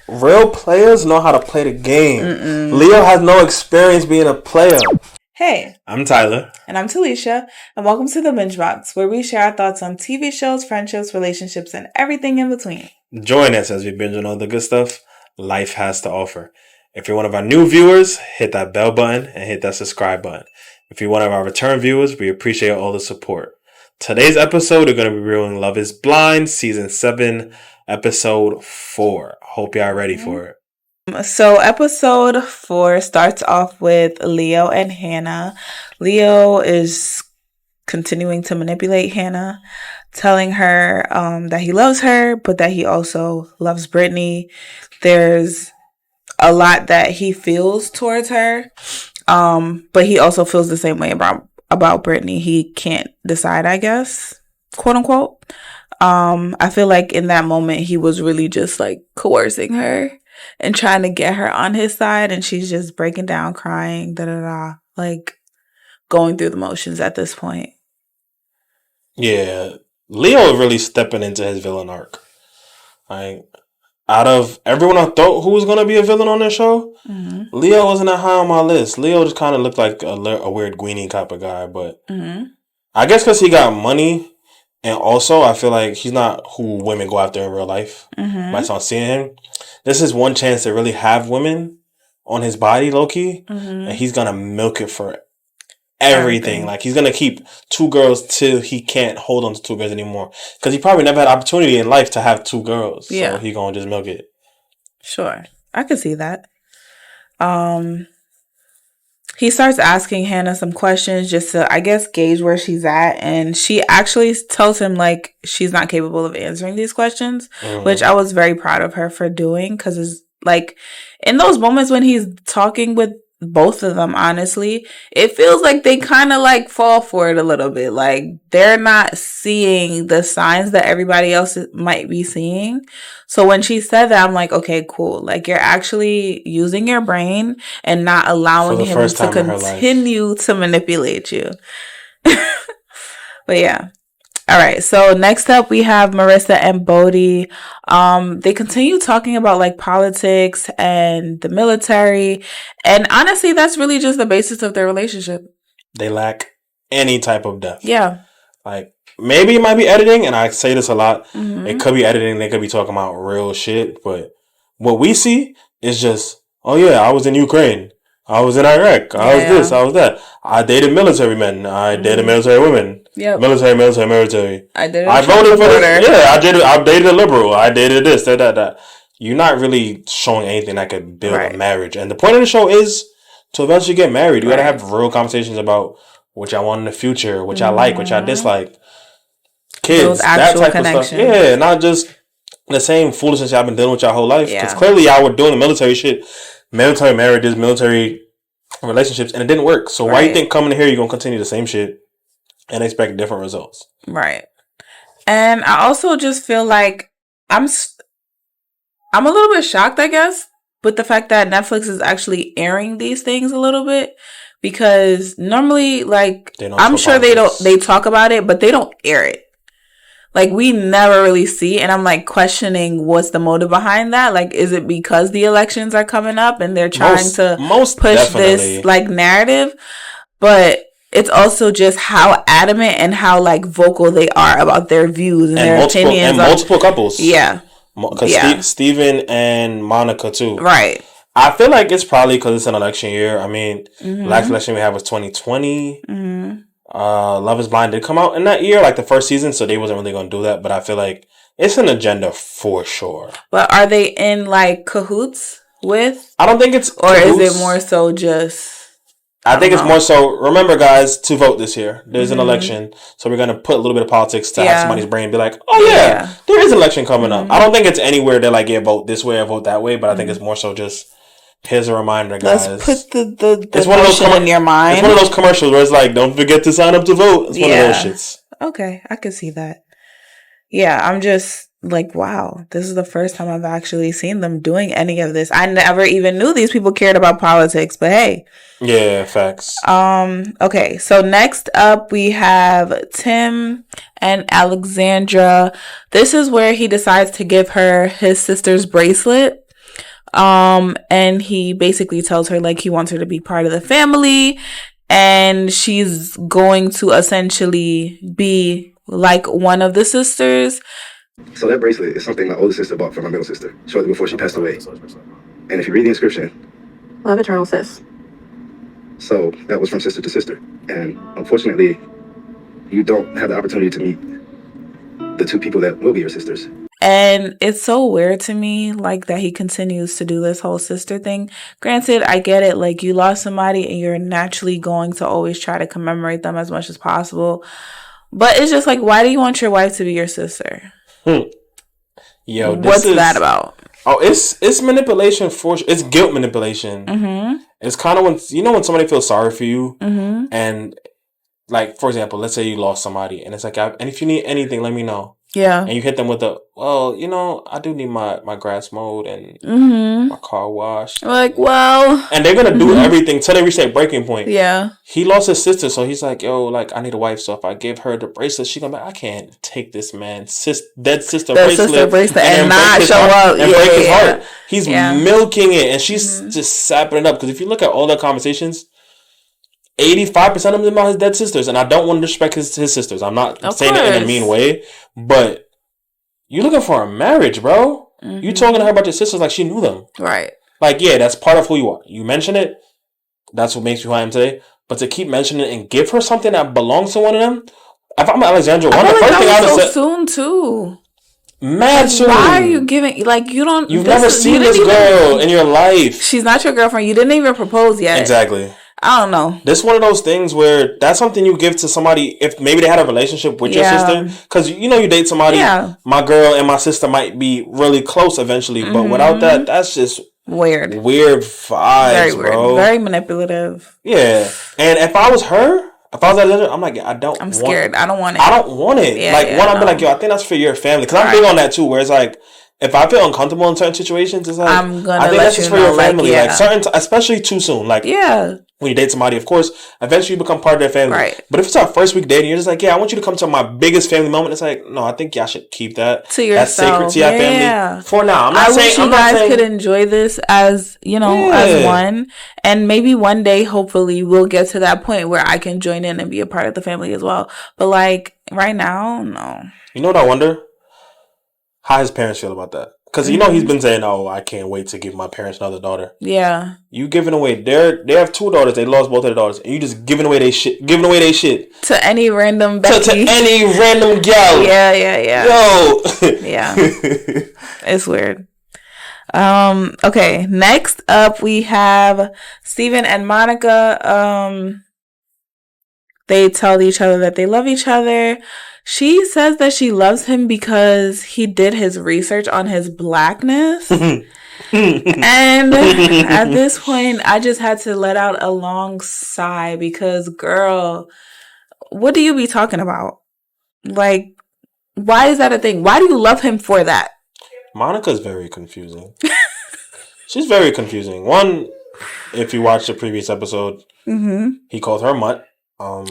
Real players know how to play the game. Leo has no experience being a player. Hey, I'm Tyler. And I'm Thaleisha, and welcome to the Binge Box, where we share our thoughts on TV shows, friendships, relationships, and everything in between. Join us as we binge on all the good stuff life has to offer. If you're one of our new viewers, hit that bell button and hit that subscribe button. If you're one of our return viewers, we appreciate all the support. Today's episode, we're going to be reviewing Love is Blind, Season 7, Episode 4. Hope y'all ready for it. So episode 4 starts off with Leo and Hannah. Leo is continuing to manipulate Hannah, telling her that he loves her, but that he also loves Brittany. There's a lot that he feels towards her, but he also feels the same way about Brittany. He can't decide, I guess, quote unquote. I feel like in that moment he was really just like coercing her and trying to get her on his side, and she's just breaking down, crying, like going through the motions at this point. Yeah, Leo really stepping into his villain arc. Like, out of everyone I thought who was going to be a villain on this show, Leo wasn't that high on my list. Leo just kind of looked like a weird Guinea type of guy, but I guess because he got money, and also I feel like he's not who women go after in real life. Might sound seeing him. This is one chance to really have women on his body, low-key, and he's going to milk it for everything. Like, he's going to keep 2 girls till he can't hold on to 2 girls anymore. Because he probably never had opportunity in life to have 2 girls. Yeah. So he going to just milk it. Sure. I could see that. He starts asking Hannah some questions just to, I guess, gauge where she's at. And she actually tells him, like, she's not capable of answering these questions, which I was very proud of her for doing. Because it's like, in those moments when he's talking with both of them, honestly, it feels like they kind of like fall for it a little bit. Like, they're not seeing the signs that everybody else might be seeing. So when she said that, I'm like, okay, cool. Like, you're actually using your brain and not allowing him to continue to manipulate you. But yeah. All right, so next up we have Marissa and Bodhi. They continue talking about like politics and the military, and honestly, that's really just the basis of their relationship. They lack any type of depth. Yeah. Like, maybe it might be editing, and I say this a lot. It could be editing, they could be talking about real shit, but what we see is just, oh yeah, I was in Ukraine. I was in Iraq. I was this. I was that. I dated military men. I dated military women. Yep. Military. I voted for this. Yeah, I dated a liberal. I dated this, that. You're not really showing anything that could build a marriage. And the point of the show is to eventually get married. You gotta have real conversations about what y'all want in the future, what y'all like, what y'all dislike. Kids, that type of stuff. Yeah, not just the same foolishness y'all been dealing with y'all whole life. Because clearly y'all were doing the military shit. Military marriages, military relationships, and it didn't work. So why you think coming in here you're going to continue the same shit and expect different results? Right. And I also just feel like I'm a little bit shocked, I guess, with the fact that Netflix is actually airing these things a little bit, because normally, like, I'm sure they talk about it, but they don't air it. Like, we never really see, and I'm, like, questioning what's the motive behind that. Like, is it because the elections are coming up and they're trying to push this, like, narrative? But it's also just how adamant and how, like, vocal they are about their views and their opinions. And multiple couples. Yeah. Because Steven and Monica, too. Right. I feel like it's probably because it's an election year. I mean, last election we had was 2020. Love is Blind did come out in that year, like the first season, so they wasn't really going to do that. But I feel like it's an agenda for sure. But are they in like cahoots with? I don't think it's or cahoots. Is it more so just? I think it's more so. Remember, guys, to vote this year. There's an election, so we're going to put a little bit of politics to have somebody's brain be like, oh yeah, there is an election coming up. I don't think it's anywhere they're like, yeah, vote this way or vote that way. But I think it's more so just. Here's a reminder, guys. Let's put the it's one of those in your mind. It's one of those commercials where it's like, don't forget to sign up to vote. It's one of those shits. Okay, I can see that. Yeah, I'm just like, wow, this is the first time I've actually seen them doing any of this. I never even knew these people cared about politics, but hey. Yeah, facts. Okay, so next up we have Tim and Alexandra. This is where he decides to give her his sister's bracelet. And he basically tells her like he wants her to be part of the family, and she's going to essentially be like one of the sisters. So that bracelet is something my older sister bought for my middle sister shortly before she passed away. And if you read the inscription, love eternal, sis. So that was from sister to sister. And unfortunately, you don't have the opportunity to meet the two people that will be your sisters. And it's so weird to me, like, that he continues to do this whole sister thing. Granted, I get it. Like, you lost somebody and you're naturally going to always try to commemorate them as much as possible. But it's just like, why do you want your wife to be your sister? Yo, what's that about? Oh, it's manipulation for it's guilt manipulation. Mm-hmm. It's kind of when somebody feels sorry for you, mm-hmm. and like, for example, let's say you lost somebody, and it's like, and if you need anything, let me know. Yeah. And you hit them with I do need my grass mowed and mm-hmm. my car washed. Like, well. And they're going to do mm-hmm. everything till they reach that breaking point. Yeah. He lost his sister, so he's like, I need a wife. So if I give her the bracelet, she's going to be like, I can't take this man's dead sister bracelet and not show up. And break his heart. He's milking it, and she's mm-hmm. just sapping it up. Because if you look at all their conversations, 85% of them about his dead sisters, and I don't want to disrespect his sisters. I'm not saying it in a mean way, but you looking for a marriage, bro. Mm-hmm. You talking to her about your sisters like she knew them. Right. Like, yeah, that's part of who you are. You mention it, that's what makes me who I am today. But to keep mentioning it and give her something that belongs to one of them, if I'm Alexandra, one of the first thing I would say soon too. Mad soon. Why are you giving You've never seen this girl in your life. She's not your girlfriend. You didn't even propose yet. Exactly. I don't know. This is one of those things where that's something you give to somebody if maybe they had a relationship with your sister. Because, you date somebody. Yeah. My girl and my sister might be really close eventually. Mm-hmm. But without that, that's just weird. Weird vibes, very weird. Bro. Very manipulative. Yeah. And if I was her, I'm like, I'm scared. I don't want it. I don't want it. Yeah, I'll be like, I think that's for your family. Because I'm big on that too, where it's like, if I feel uncomfortable in certain situations, it's like, I think that's just for your family. Like especially too soon. Like, yeah. When you date somebody, of course, eventually you become part of their family. Right. But if it's our first week dating, you're just like, I want you to come to my biggest family moment. It's like, no, I think y'all should keep that to yourself. That's sacred to your family. For now, I wish you guys could enjoy this as as one, and maybe one day, hopefully, we'll get to that point where I can join in and be a part of the family as well. But like right now, no. You know what I wonder? How his parents feel about that? Because he's been saying, I can't wait to give my parents another daughter. Yeah. You giving away they have two daughters. They lost both of their daughters. And you just giving away their shit. To any random Becky. To any random gal. Yeah. Yo. Yeah. It's weird. Okay. Next up, we have Steven and Monica. They tell each other that they love each other. She says that she loves him because he did his research on his blackness. And at this point, I just had to let out a long sigh because, girl, what do you be talking about? Like, why is that a thing? Why do you love him for that? Monica's very confusing. She's very confusing. One, if you watch the previous episode, he called her mutt.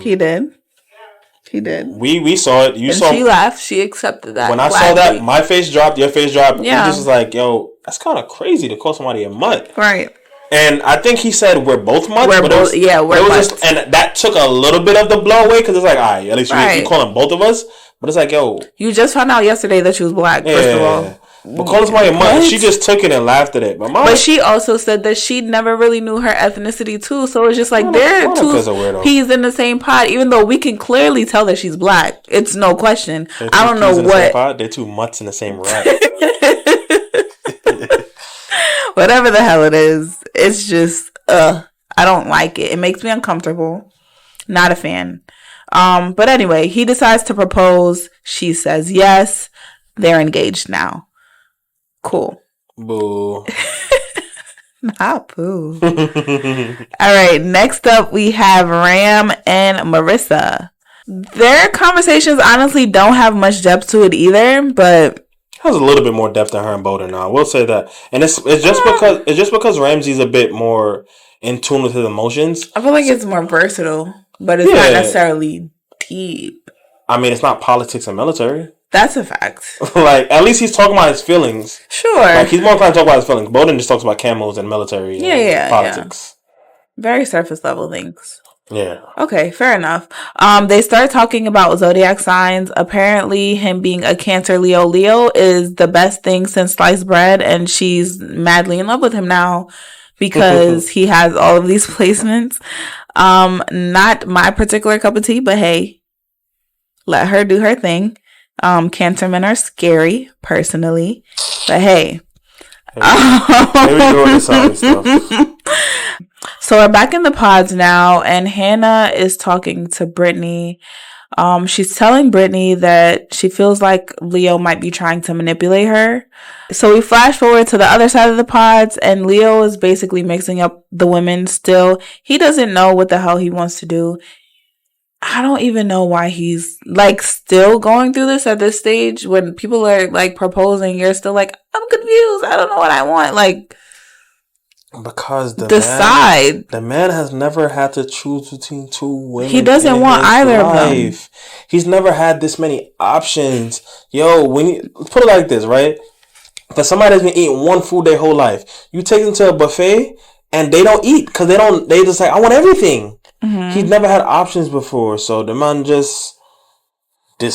He did. We saw it. She laughed. She accepted that. When I saw that, my face dropped, your face dropped. Yeah. He just was like, yo, that's kind of crazy to call somebody a mutt. Right. And I think he said we're both mutts. We're mutts. And that took a little bit of the blow away because it's like, all right, at least you calling both of us. But it's like, yo. You just found out yesterday that she was black, first of all. But calling somebody a mutt, she just took it and laughed at it. But she also said that she never really knew her ethnicity too. So it's just like they're two peas in the same pot, even though we can clearly tell that she's black. It's no question. I don't know what. They're two mutts in the same rat. Whatever the hell it is, it's just I don't like it. It makes me uncomfortable. Not a fan. But anyway, he decides to propose. She says yes. They're engaged now. Cool. Boo. Not boo. All right. Next up, we have Ram and Marissa. Their conversations honestly don't have much depth to it either, but has a little bit more depth than her and Boden now. I will say that, and it's just because Ramsey's a bit more in tune with his emotions. I feel like it's more versatile, but it's not necessarily deep. I mean, it's not politics and military. That's a fact. Like, at least he's talking about his feelings. Sure. Like, he's more inclined to talk about his feelings. Bowden just talks about camos and military and politics. Yeah. Very surface level things. Yeah. Okay, fair enough. They start talking about zodiac signs. Apparently, him being a Cancer Leo. Leo is the best thing since sliced bread, and she's madly in love with him now because he has all of these placements. Not my particular cup of tea, but hey, let her do her thing. Cancer men are scary, personally, but hey. Maybe doing the sign stuff. So we're back in the pods now, and Hannah is talking to Brittany. She's telling Brittany that she feels like Leo might be trying to manipulate her. So we flash forward to the other side of the pods, and Leo is basically mixing up the women still. He doesn't know what the hell he wants to do. I don't even know why he's like still going through this at this stage when people are like proposing. You're still like, I'm confused. I don't know what I want. Like, because decide. The man has never had to choose between two women. He doesn't want either of them. He's never had this many options. Yo, when you put it like this, right? For somebody that's been eating one food their whole life, you take them to a buffet and they don't eat because they just like, I want everything. Mm-hmm. He's never had options before, so the man just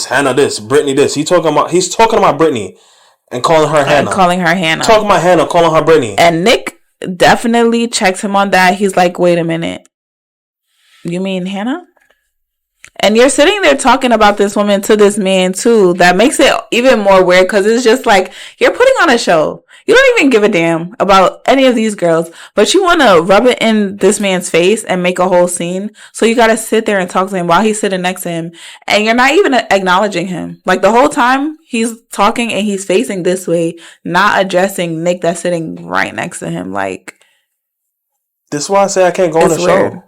Hannah this, Brittany this. He's talking about Brittany and calling her Hannah. Calling her Hannah. Talking about Hannah, calling her Brittany. And Nick definitely checked him on that. He's like, wait a minute. You mean Hannah? And you're sitting there talking about this woman to this man too. That makes it even more weird because it's just like you're putting on a show. You don't even give a damn about any of these girls, but you want to rub it in this man's face and make a whole scene. So you got to sit there and talk to him while he's sitting next to him. And you're not even acknowledging him. Like the whole time he's talking and he's facing this way, not addressing Nick that's sitting right next to him. Like, this is why I say I can't go on the show.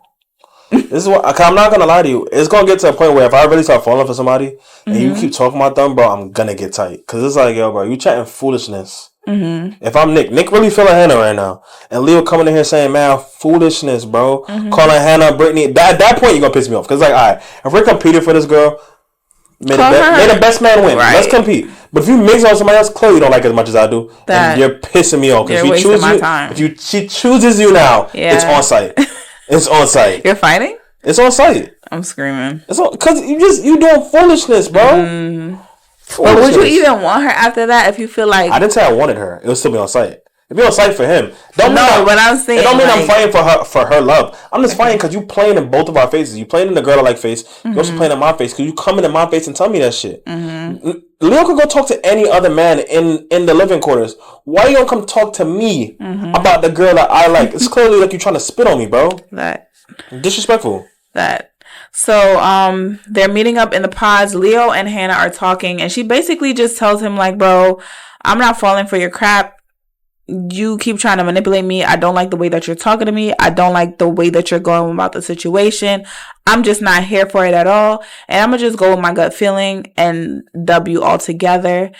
This is what I'm not gonna lie to you. It's gonna get to a point where if I really start falling for somebody and you keep talking about them, bro, I'm gonna get tight. Cause it's like, yo, bro, you chatting foolishness. Mm-hmm. If I'm Nick really feeling Hannah right now, and Leo coming in here saying, man, foolishness, bro, calling Hannah, Brittany. At that point, you're gonna piss me off. Cause like, all right, if we're competing for this girl, may the best man win. Right. Let's compete. But if you mix on somebody else, clearly you don't like it as much as I do, and you're pissing me off. Cause she chooses you now, it's on site. It's on site. You're fighting? It's on site. I'm screaming. It's on, cause you doing foolishness, bro. But would you even want her after that if you feel like... I didn't say I wanted her. It would still be on site. It'd be on site for him. But I'm saying... It don't mean I'm fighting for her love. I'm just fighting because you playing in both of our faces. You playing in the girl I like face. You also playing in my face because you come into my face and tell me that shit. Leo could go talk to any other man in the living quarters. Why you don't come talk to me about the girl that I like? It's clearly like you trying to spit on me, bro. That. Disrespectful. That. So, they're meeting up in the pods. Leo and Hannah are talking, and she basically just tells him, like, bro, I'm not falling for your crap. You keep trying to manipulate me. I don't like the way that you're talking to me. I don't like the way that you're going about the situation. I'm just not here for it at all. And I'm going to just go with my gut feeling and W altogether.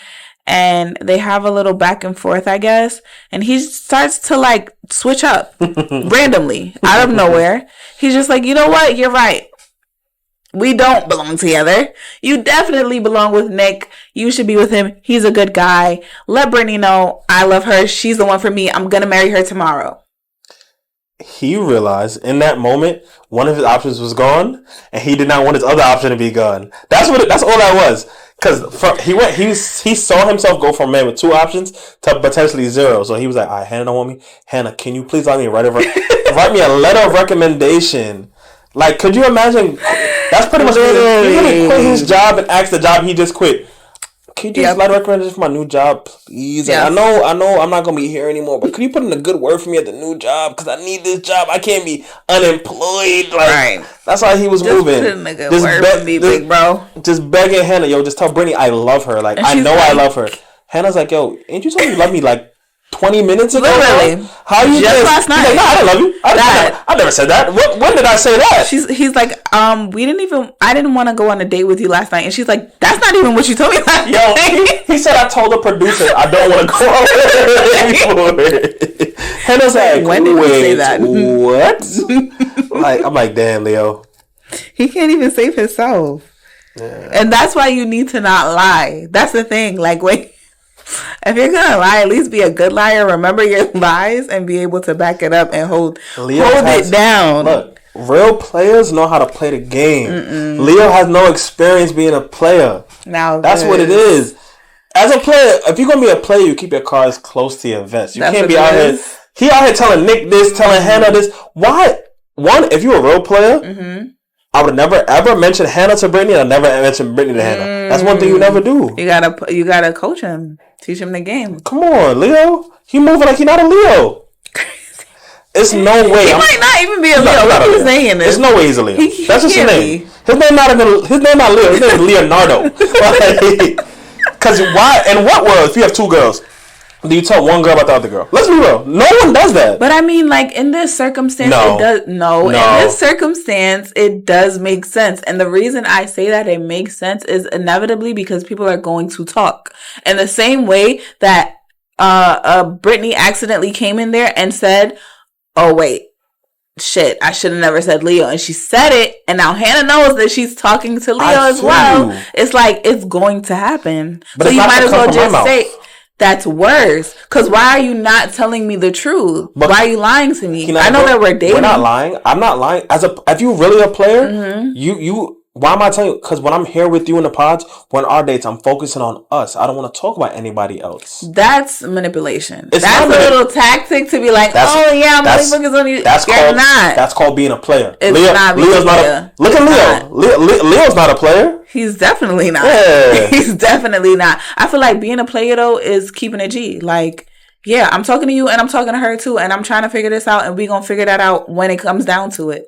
And they have a little back and forth, I guess. And he starts to, like, switch up randomly out of nowhere. He's just like, you know what? You're right. We don't belong together. You definitely belong with Nick. You should be with him. He's a good guy. Let Brittany know I love her. She's the one for me. I'm going to marry her tomorrow. He realized in that moment, one of his options was gone, and he did not want his other option to be gone. That's all that was. Because he saw himself go from a man with two options to potentially zero. So he was like, all right, Hannah don't want me. Hannah, can you please write me a letter of recommendation? Like, could you imagine? That's pretty much it. He really quit his job and asked the job he just quit. Can you just write a recommendation for my new job, please? Yep. I know I'm not going to be here anymore, but could you put in a good word for me at the new job? Because I need this job. I can't be unemployed. Like, right. That's how he was moving. Just put in a good word for me, big bro. Just begging Hannah, yo, just tell Brittany I love her. Like, I know I love her. Hannah's like, yo, ain't you told me you love me like 20 minutes ago? Literally. How you just last night? Like, no, I didn't love you. I never said that. When did I say that? He's like, I didn't want to go on a date with you last night. And she's like, that's not even what you told me last night. He said I told the producer I don't want to go on anymore. Hannah's like, when did he say that? What? I'm like, damn, Leo. He can't even save himself. Yeah. And that's why you need to not lie. That's the thing. Like, wait, if you're gonna lie, at least be a good liar. Remember your lies and be able to back it up and hold it down. Look, real players know how to play the game. Leo has no experience being a player. Now that's what it is. As a player, if you're gonna be a player, you keep your cards close to your vest. You can't be out here. He out here telling Nick this, telling Hannah this. Why? One, if you're a real player, I would never ever mention Hannah to Brittany. I'd never mention Brittany to Hannah. That's one thing you never do. You gotta coach him, teach him the game. Come on, Leo. He moving like he not a Leo. It's no way. He might not even be a Leo. What are you saying? There's no way he's a Leo. That's just his name. His name not Leo. His name is Leonardo. Because why? In what world, if you have two girls, do you tell one girl about the other girl? Let's be real. No one does that. But I mean, like, in this circumstance, it does. No. In this circumstance, it does make sense. And the reason I say that it makes sense is inevitably because people are going to talk. In the same way that Brittany accidentally came in there and said, oh, wait. Shit, I should have never said Leo. And she said it, and now Hannah knows that she's talking to Leo as well. It's like, it's going to happen. But so you might as well just say, that's worse. Because why are you not telling me the truth? But why are you lying to me? I know that we're dating. We're not lying. I'm not lying. If you're really a player, you why am I telling you? Because when I'm here with you in the pods, when our dates, I'm focusing on us. I don't want to talk about anybody else. That's manipulation. That's a little tactic to be like, oh yeah, I'm only focused on you. That's called being a player. Leo's not a player. Look at Leo. Leo's not a player. He's definitely not. Yeah. He's definitely not. I feel like being a player though is keeping it G. Like, yeah, I'm talking to you and I'm talking to her too, and I'm trying to figure this out, and we gonna figure that out when it comes down to it.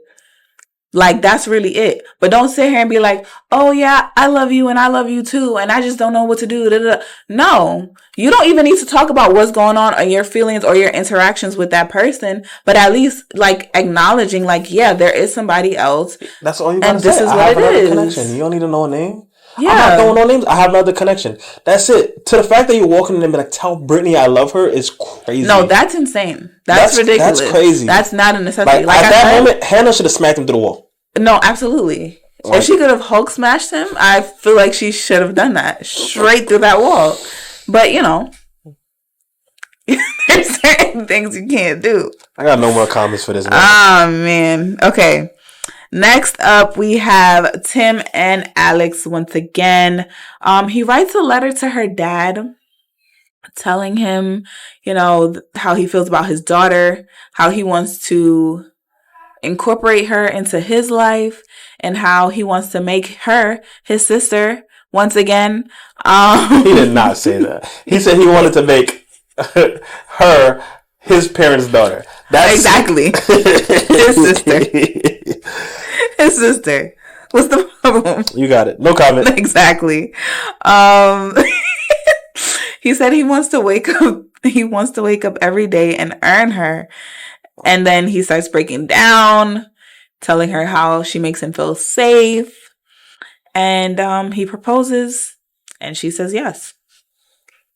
Like, that's really it. But don't sit here and be like, oh, yeah, I love you and I love you too, and I just don't know what to do. No. You don't even need to talk about what's going on or your feelings or your interactions with that person, but at least, like, acknowledging, like, yeah, there is somebody else. That's all you gotta say. And this is what it is. Connection. You don't need to know a name. Yeah. I'm not throwing no names. I have another connection. That's it. To the fact that you're walking in and be like, tell Brittany I love her is crazy. No, that's insane. That's ridiculous. That's crazy. That's not a necessity. Like at that moment, Hannah should have smacked him through the wall. No, absolutely. Like, if she could have Hulk smashed him, I feel like she should have done that. Straight through that wall. But, you know, there's certain things you can't do. I got no more comments for this. Oh, man. Okay. Next up, we have Tim and Alex once again. He writes a letter to her dad telling him, you know, how he feels about his daughter, how he wants to incorporate her into his life, and how he wants to make her his sister once again. He did not say that. He said he wanted to make her his parents' daughter. That's exactly his sister. His sister. What's the problem? You got it. No comment. Exactly. He said he wants to wake up. He wants to wake up every day and earn her. And then he starts breaking down, telling her how she makes him feel safe. And he proposes, and she says yes.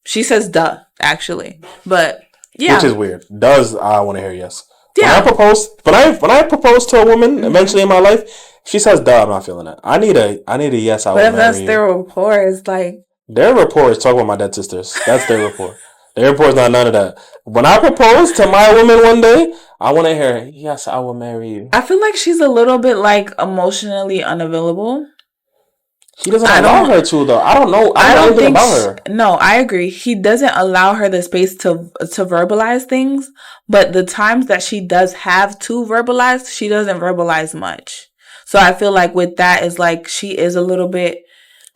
She says duh, actually. But yeah. Which is weird. Does I want to hear yes. Yeah. When I propose to a woman eventually in my life, she says duh, I'm not feeling it. I need a yes, I will marry you. But if that's their rapport, it's like, their rapport is talking about my dead sisters. That's their rapport. Their rapport is not none of that. When I propose to my woman one day, I want to hear, yes, I will marry you. I feel like she's a little bit like emotionally unavailable. He doesn't allow her to, though. I don't know. I don't know anything about her. No, I agree. He doesn't allow her the space to verbalize things. But the times that she does have to verbalize, she doesn't verbalize much. So I feel like with that is like she is a little bit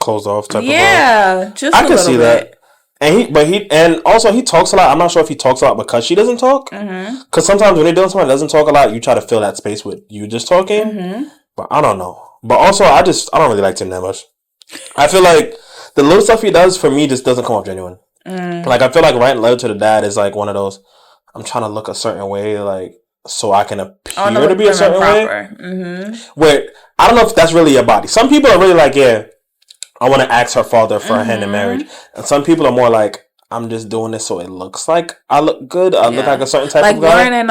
closed off type of girl. Yeah, just a little bit. I can see that. And also he talks a lot. I'm not sure if he talks a lot because she doesn't talk. Because sometimes when you're doing something that doesn't talk a lot, you try to fill that space with you just talking. But I don't know. But also, I don't really like Tim that much. I feel like the little stuff he does for me just doesn't come off genuine. Like, I feel like writing a letter to the dad is like one of those, I'm trying to look a certain way, like, so I can appear to be a certain way. Where, I don't know if that's really your body. Some people are really like, yeah, I want to ask her father for a hand in marriage. And some people are more like, I'm just doing this so it looks like I look good. I look like a certain type of guy. Like Lauren and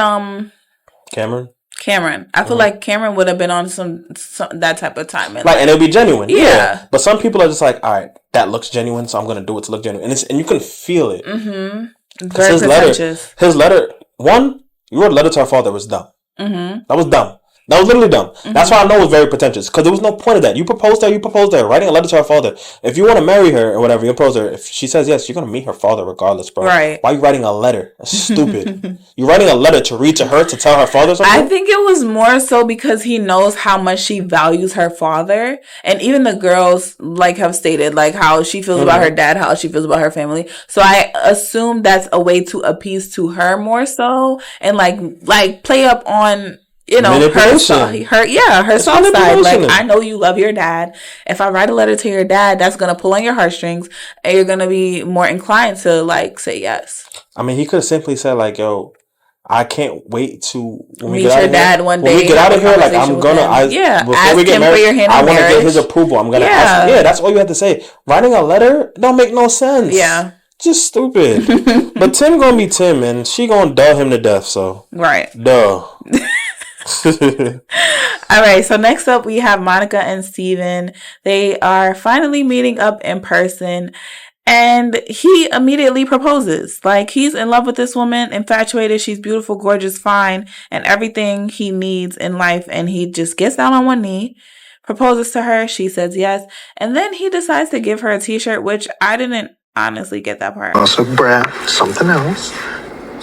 Cameron. I feel like Cameron would have been on some that type of time. And and it'll be genuine. Yeah. But some people are just like, all right, that looks genuine, so I'm going to do it to look genuine. And you can feel it. Mm-hmm. Very pretentious. His letter, one, you wrote a letter to her father was dumb. Mm-hmm. That was dumb. That was literally dumb. Mm-hmm. That's why I know it was very pretentious. Because there was no point of that. You proposed her. Writing a letter to her father. If you want to marry her or whatever, you propose her. If she says yes, you're going to meet her father regardless, bro. Right. Why are you writing a letter? That's stupid. You're writing a letter to read to her to tell her father something? I think it was more so because he knows how much she values her father. And even the girls, like, have stated, like, how she feels about her dad, how she feels about her family. So I assume that's a way to appease to her more so. And, like play up on... her soft side. Like, I know you love your dad. If I write a letter to your dad, that's going to pull on your heartstrings and you're going to be more inclined to, like, say yes. I mean, he could have simply said, like, yo, I can't wait to meet your dad one day. When we get out of here, like, I'm going to, before we get married, I want to get his approval. I'm going to ask. Yeah, that's all you have to say. Writing a letter don't make no sense. Yeah. Just stupid. But Tim going to be Tim and she going to duh him to death, so. Right. Duh. All right, so next up we have Monica and Steven. They are finally meeting up in person and he immediately proposes. Like, he's in love with this woman, infatuated. She's beautiful, gorgeous, fine, and everything he needs in life. And he just gets down on one knee, proposes to her. She says yes, and then he decides to give her a t-shirt, which I didn't honestly get that part. Also, Brad, something else,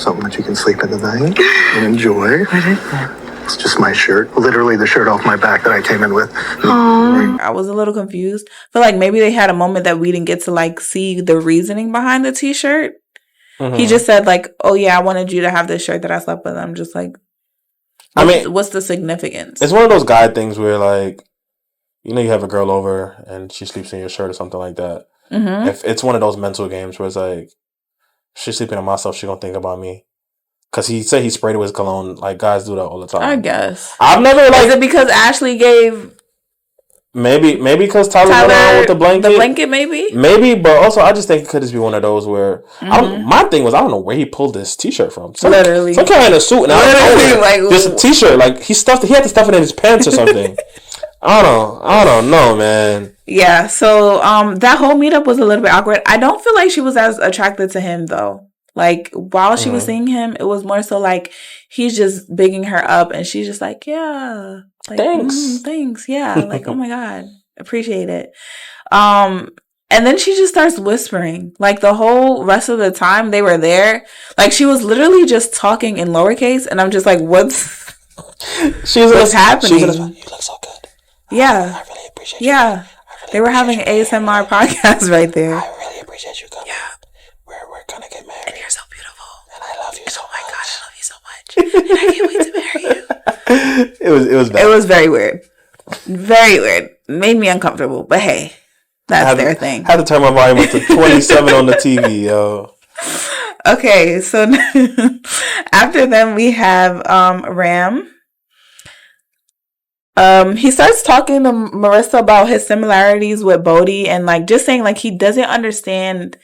something that you can sleep in the night and enjoy. What is that? It's just my shirt. Literally the shirt off my back that I came in with. Aww. I was a little confused. I feel like maybe they had a moment that we didn't get to, like, see the reasoning behind the t-shirt. Mm-hmm. He just said, like, oh yeah, I wanted you to have this shirt that I slept with. I'm just like, what's the significance? It's one of those guy things where, like, you have a girl over and she sleeps in your shirt or something like that. Mm-hmm. If it's one of those mental games where it's like, she's sleeping on myself, she's going to think about me. Because he said he sprayed it with cologne. Like, guys do that all the time. I guess. I've never, like... Is it because Ashley gave... Maybe because Tyler went on with the blanket. The blanket, maybe? Maybe, but also I just think it could just be one of those where... my thing was, I don't know where he pulled this t-shirt from. Literally. Some kind of suit. And like, just a t-shirt. Like, he had to stuff it in his pants or something. I don't know, man. Yeah, so that whole meetup was a little bit awkward. I don't feel like she was as attracted to him, though. Like, while she was seeing him, it was more so like he's just bigging her up and she's just like, yeah. Like, thanks. Yeah. Like, oh my God. Appreciate it. And then she just starts whispering. Like, the whole rest of the time they were there, like, she was literally just talking in lowercase and I'm just like, what's happening? You look so good. Yeah. I really appreciate you. Yeah. They were having an ASMR podcast right there. I really appreciate you coming. Yeah. We're gonna get married. And you're so beautiful. And I love you so much. Oh my God, I love you so much. And I can't wait to marry you. It was bad. It was very weird. Very weird. Made me uncomfortable. But hey, that's their thing. Had to turn my volume up to 27 on the TV, yo. Okay, so after them we have Ram. He starts talking to Marissa about his similarities with Bodhi and, like, just saying, like, he doesn't understand,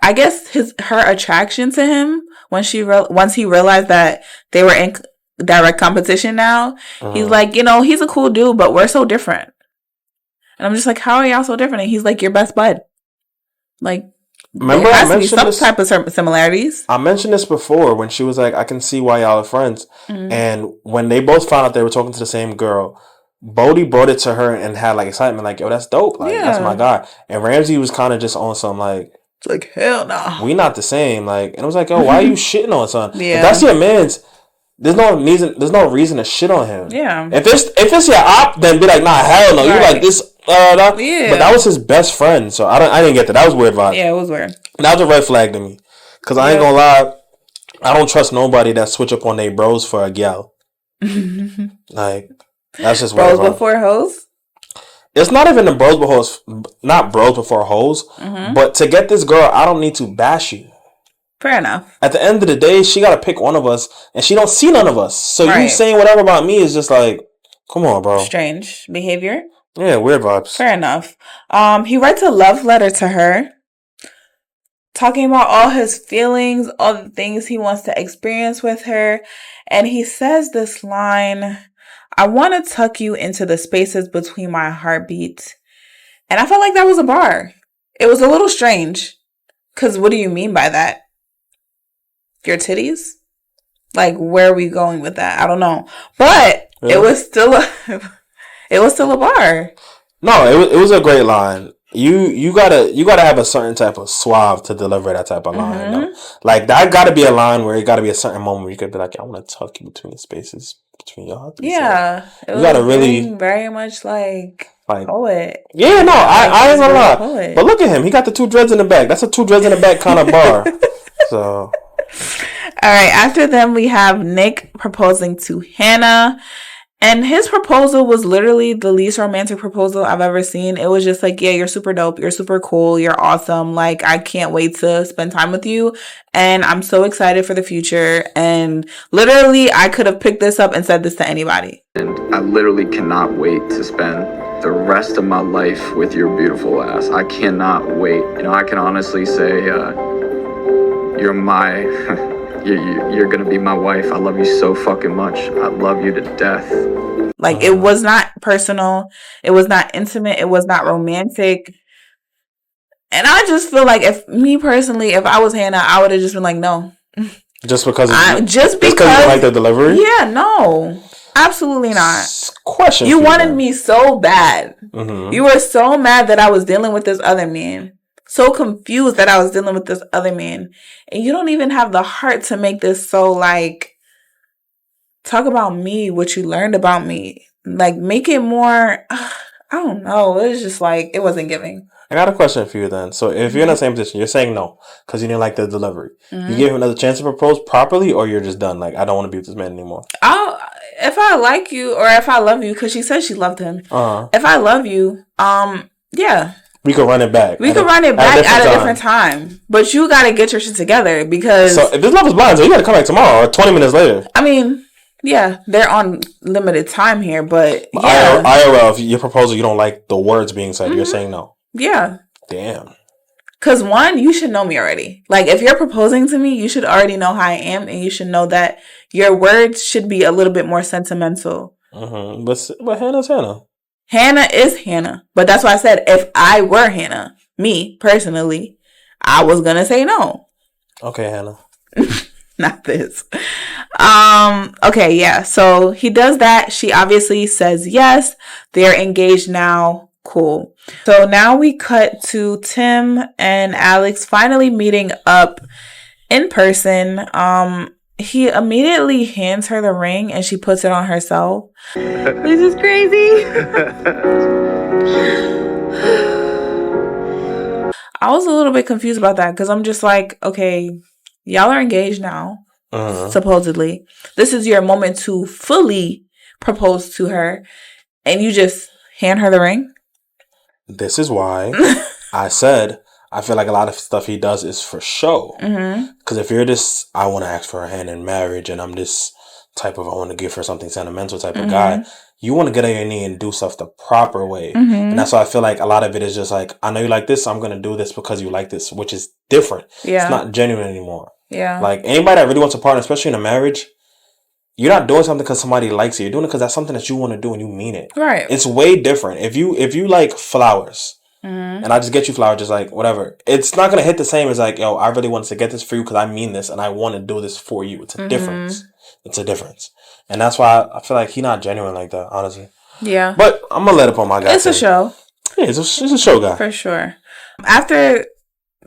I guess, her attraction to him once he realized that they were in direct competition now. He's like, he's a cool dude, but we're so different. And I'm just like, how are y'all so different? And he's like, your best bud. Like, remember, there has to be some type of similarities. I mentioned this before when she was like, I can see why y'all are friends. Mm-hmm. And when they both found out they were talking to the same girl, Bodhi brought it to her and had, like, excitement, like, yo, that's dope. Like, that's my guy. And Ramsey was kind of just on some, like, it's like, hell no. We not the same. Like, and it was like, yo, why are you shitting on son? Yeah. If that's your man's, there's no reason to shit on him. Yeah. If it's your op, then be like, nah, hell no. Right. You like this, Yeah. But that was his best friend, so I didn't get that. That was weird vibe. Yeah, it was weird. That was a red flag to me. Cause I ain't gonna lie, I don't trust nobody that switch up on their bros for a gal. Like, that's just bros before hoes. It's not even the bros before hoes, not bros before hoes. Mm-hmm. But to get this girl, I don't need to bash you. Fair enough. At the end of the day, she gotta pick one of us, and she don't see none of us. So you saying whatever about me is just like, come on, bro. Strange behavior. Yeah, weird vibes. Fair enough. He writes a love letter to her, talking about all his feelings, all the things he wants to experience with her. And he says this line, I want to tuck you into the spaces between my heartbeats. And I felt like that was a bar. It was a little strange. Because what do you mean by that? Your titties? Like, where are we going with that? I don't know. But it was still a bar. No, it was a great line. You gotta have a certain type of suave to deliver that type of line. No? Like, that gotta be a line where it gotta be a certain moment where you could be like, I want to tuck you between the spaces between your heartbeats. Yeah. So you gotta really very much like poet. Yeah, no, I ain't gonna lie. Poet. But look at him. He got the 2 dreads in the back. That's a 2 dreads in the back kind of bar. So. All right. After them, we have Nick proposing to Hannah. And his proposal was literally the least romantic proposal I've ever seen. It was just like, yeah, you're super dope. You're super cool. You're awesome. Like, I can't wait to spend time with you. And I'm so excited for the future. And literally, I could have picked this up and said this to anybody. And I literally cannot wait to spend the rest of my life with your beautiful ass. I cannot wait. You know, I can honestly say, you're my... You're gonna be my wife. I love you so fucking much. I love you to death. Like, it was not personal. It was not intimate. It was not romantic. And I just feel like if I was Hannah, I would have just been like, no. Just because you like the delivery? Yeah, no. Absolutely not. Question. You wanted me so bad. Mm-hmm. You were so mad that I was dealing with this other man. So confused that I was dealing with this other man. And you don't even have the heart to make this so, like, talk about me, what you learned about me. Like, make it more, I don't know. It was just like, it wasn't giving. I got a question for you then. So if you're in the same position, you're saying no because you didn't like the delivery. You gave him another chance to propose properly, or you're just done? Like, I don't want to be with this man anymore. If I like you, or if I love you, because she said she loved him. If I love you, yeah. We could run it back. We could run it back at a different time. But you got to get your shit together because... So, if this love is blind, so you got to come back tomorrow or 20 minutes later. I mean, yeah, they're on limited time here, but yeah. IRL, if your proposal, you don't like the words being said, you're saying no. Yeah. Damn. Because one, you should know me already. Like, if you're proposing to me, you should already know how I am, and you should know that your words should be a little bit more sentimental. Mm-hmm. But Hannah's Hannah. Hannah is Hannah. But that's why I said if I were Hannah, me, personally, I was going to say no. Okay, Hannah. Not this. Okay, yeah. So he does that. She obviously says yes. They're engaged now. Cool. So now we cut to Tim and Alex finally meeting up in person. He immediately hands her the ring and she puts it on herself. This is crazy. I was a little bit confused about that because I'm just like, okay, y'all are engaged now, supposedly. This is your moment to fully propose to her and you just hand her the ring? This is why I said I feel like a lot of stuff he does is for show. Because if you're this, I want to ask for her hand in marriage and I'm this type of, I want to give her something sentimental type of guy, you want to get on your knee and do stuff the proper way. And that's why I feel like a lot of it is just like, I know you like this, so I'm going to do this because you like this, which is different. Yeah. It's not genuine anymore. Yeah. Like, anybody that really wants a partner, especially in a marriage, you're not doing something because somebody likes you. You're doing it because that's something that you want to do and you mean it. Right. It's way different. If you like flowers, and I just get you flowers, just like whatever, it's not gonna hit the same as like, yo, I really want to get this for you because I mean this and I want to do this for you. It's a difference. It's a difference, and that's why I feel like he's not genuine like that, honestly. Yeah. But I'm gonna let it on my guy. It's a show. Yeah, it's a show guy for sure. After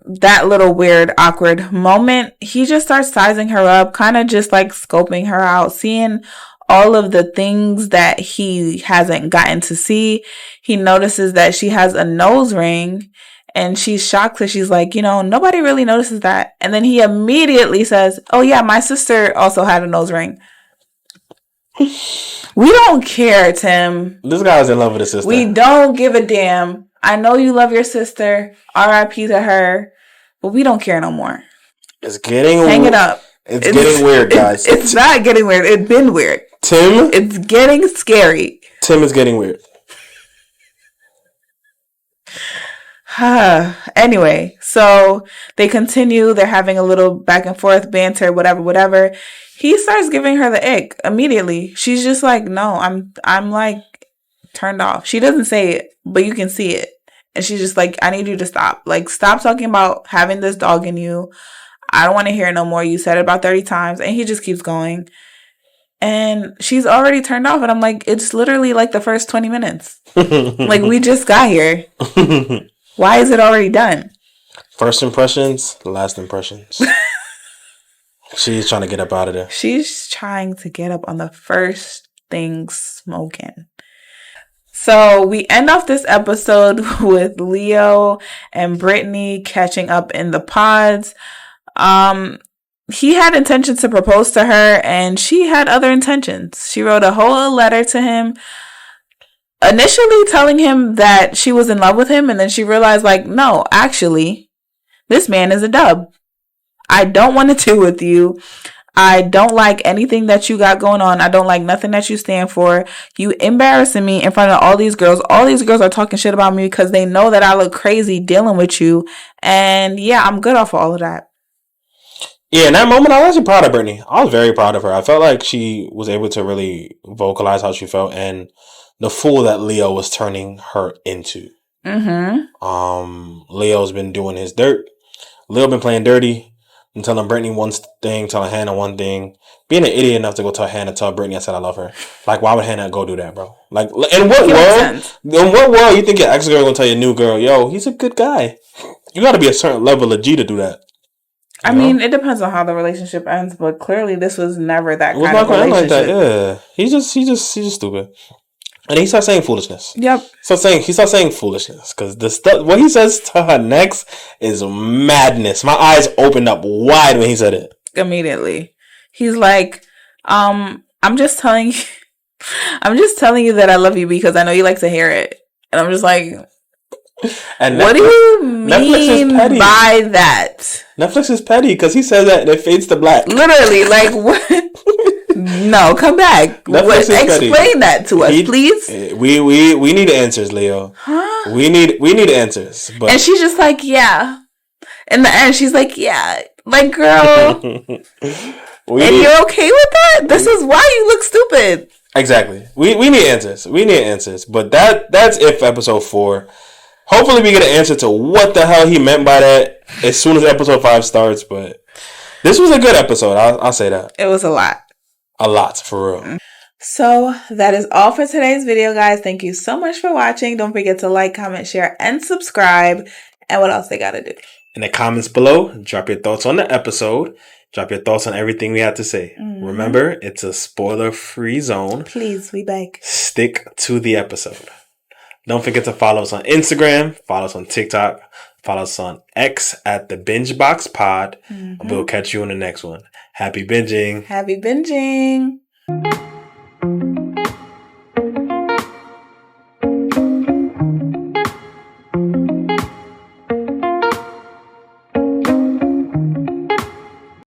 that little weird, awkward moment, he just starts sizing her up, kind of just like scoping her out, seeing all of the things that he hasn't gotten to see. He notices that she has a nose ring and she's shocked because she's like, nobody really notices that. And then he immediately says, oh yeah, my sister also had a nose ring. We don't care, Tim. This guy's in love with his sister. We don't give a damn. I know you love your sister. R.I.P. to her. But we don't care no more. It's getting Hang it up. It's getting weird, guys. It's not getting weird. It's been weird. Tim? It's getting scary. Tim is getting weird. Anyway, so they continue. They're having a little back and forth banter, whatever. He starts giving her the ick immediately. She's just like, no, I'm like turned off. She doesn't say it, but you can see it. And she's just like, I need you to stop. Like, stop talking about having this dog in you. I don't want to hear it no more. You said it about 30 times. And he just keeps going. And she's already turned off. And I'm like, it's literally like the first 20 minutes. Like, we just got here. Why is it already done? First impressions, last impressions. She's trying to get up out of there. She's trying to get up on the first thing smoking. So we end off this episode with Leo and Brittany catching up in the pods. He had intentions to propose to her, and she had other intentions. She wrote a whole letter to him, initially telling him that she was in love with him, and then she realized, like, no, actually, this man is a dub. I don't want to do with you. I don't like anything that you got going on. I don't like nothing that you stand for. You embarrassing me in front of all these girls. All these girls are talking shit about me because they know that I look crazy dealing with you. And yeah, I'm good off of all of that. Yeah, in that moment, I was actually proud of Brittany. I was very proud of her. I felt like she was able to really vocalize how she felt and the fool that Leo was turning her into. Leo's been doing his dirt. Leo been playing dirty. And telling Brittany one thing, telling Hannah one thing. Being an idiot enough to go tell Hannah, tell Brittany I said I love her. Like, why would Hannah go do that, bro? Like, in what world you think your ex-girl gonna tell your new girl, yo, he's a good guy? You gotta be a certain level of G to do that. I mean, it depends on how the relationship ends, but clearly this was never that kind of relationship. Like that, yeah. He's just stupid. And he starts saying foolishness. Yep. He starts saying foolishness. Because the stuff, what he says to her next is madness. My eyes opened up wide when he said it. Immediately. He's like, I'm just telling you that I love you because I know you like to hear it. And I'm just like, and what do you mean by that? Netflix is petty because he says that and it fades to black. Literally, like, what? No, come back. Explain that to us, please. We need answers, Leo. Huh? We need answers. But and she's just like, yeah. In the end, she's like, yeah. Like, girl. You're okay with that? This is why you look stupid. Exactly. We need answers. We need answers. But that's it for episode 4. Hopefully we get an answer to what the hell he meant by that as soon as episode 5 starts. But this was a good episode. I'll say that. It was a lot. A lot, for real. So that is all for today's video, guys. Thank you so much for watching. Don't forget to like, comment, share, and subscribe. And what else they gotta do? In the comments below, drop your thoughts on the episode. Drop your thoughts on everything we had to say. Remember, it's a spoiler-free zone. Please, we beg. Stick to the episode. Don't forget to follow us on Instagram. Follow us on TikTok. Follow us on X at the Binge Box Pod. And we'll catch you in the next one. Happy binging. Happy binging.